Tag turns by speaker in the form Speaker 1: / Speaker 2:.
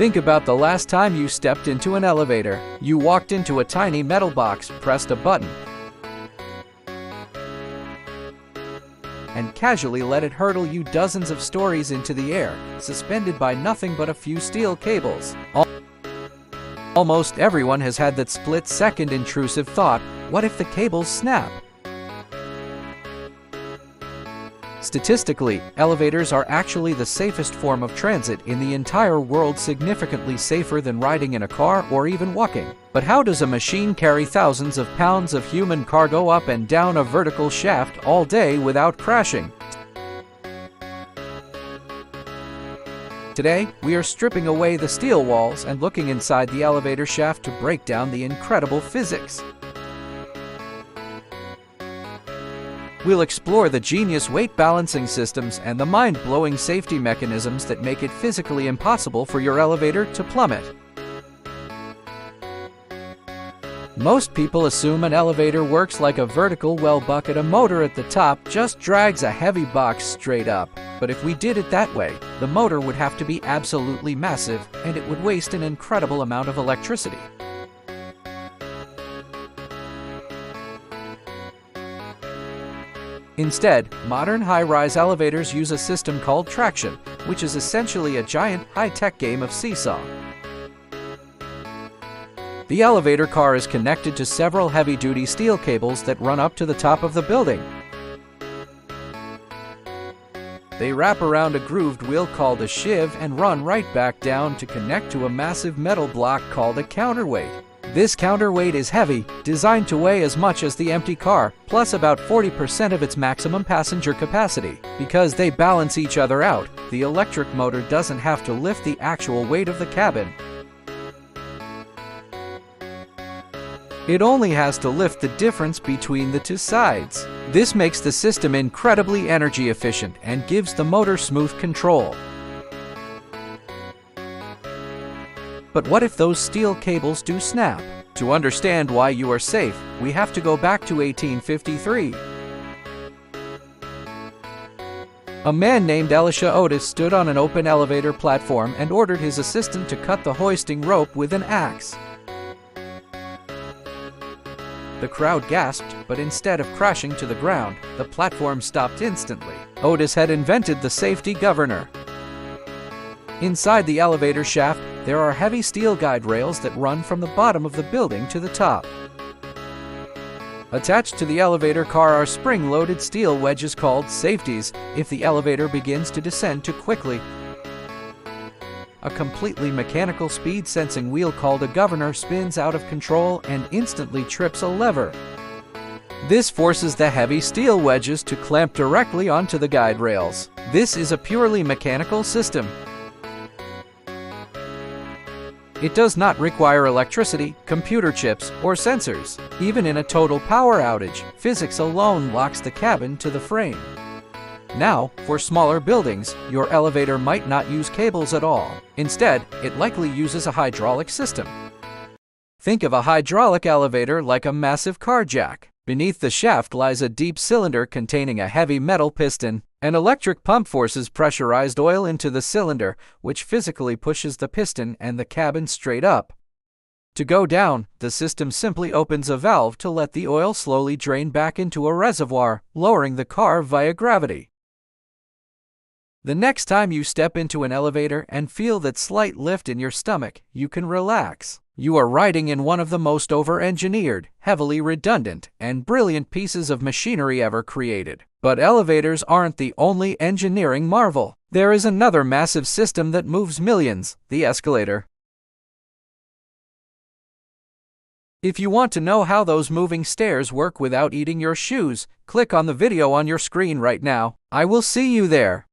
Speaker 1: Think about the last time you stepped into an elevator. You walked into a tiny metal box, pressed a button, and casually let it hurtle you dozens of stories into the air, suspended by nothing but a few steel cables. Almost everyone has had that split-second intrusive thought, what if the cables snap? Statistically, elevators are actually the safest form of transit in the entire world, significantly safer than riding in a car or even walking. But how does a machine carry thousands of pounds of human cargo up and down a vertical shaft all day without crashing? Today, we are stripping away the steel walls and looking inside the elevator shaft to break down the incredible physics. We'll explore the genius weight balancing systems and the mind-blowing safety mechanisms that make it physically impossible for your elevator to plummet. Most people assume an elevator works like a vertical well bucket. A motor at the top just drags a heavy box straight up. But if we did it that way, the motor would have to be absolutely massive, and it would waste an incredible amount of electricity. Instead, modern high-rise elevators use a system called traction, which is essentially a giant, high-tech game of seesaw. The elevator car is connected to several heavy-duty steel cables that run up to the top of the building. They wrap around a grooved wheel called a sheave and run right back down to connect to a massive metal block called a counterweight. This counterweight is heavy, designed to weigh as much as the empty car, plus about 40% of its maximum passenger capacity. Because they balance each other out, the electric motor doesn't have to lift the actual weight of the cabin. It only has to lift the difference between the two sides. This makes the system incredibly energy efficient and gives the motor smooth control. But what if those steel cables do snap? To understand why you are safe, we have to go back to 1853. A man named Elisha Otis stood on an open elevator platform and ordered his assistant to cut the hoisting rope with an axe. The crowd gasped, but instead of crashing to the ground, the platform stopped instantly. Otis had invented the safety governor. Inside the elevator shaft, there are heavy steel guide rails that run from the bottom of the building to the top. Attached to the elevator car are spring-loaded steel wedges called safeties if the elevator begins to descend too quickly. A completely mechanical speed-sensing wheel called a governor spins out of control and instantly trips a lever. This forces the heavy steel wedges to clamp directly onto the guide rails. This is a purely mechanical system. It does not require electricity, computer chips, or sensors. Even in a total power outage, physics alone locks the cabin to the frame. Now, for smaller buildings, your elevator might not use cables at all. Instead, it likely uses a hydraulic system. Think of a hydraulic elevator like a massive car jack. Beneath the shaft lies a deep cylinder containing a heavy metal piston. An electric pump forces pressurized oil into the cylinder, which physically pushes the piston and the cabin straight up. To go down, the system simply opens a valve to let the oil slowly drain back into a reservoir, lowering the car via gravity. The next time you step into an elevator and feel that slight lift in your stomach, you can relax. You are riding in one of the most over-engineered, heavily redundant, and brilliant pieces of machinery ever created. But elevators aren't the only engineering marvel. There is another massive system that moves millions, the escalator. If you want to know how those moving stairs work without eating your shoes, click on the video on your screen right now. I will see you there.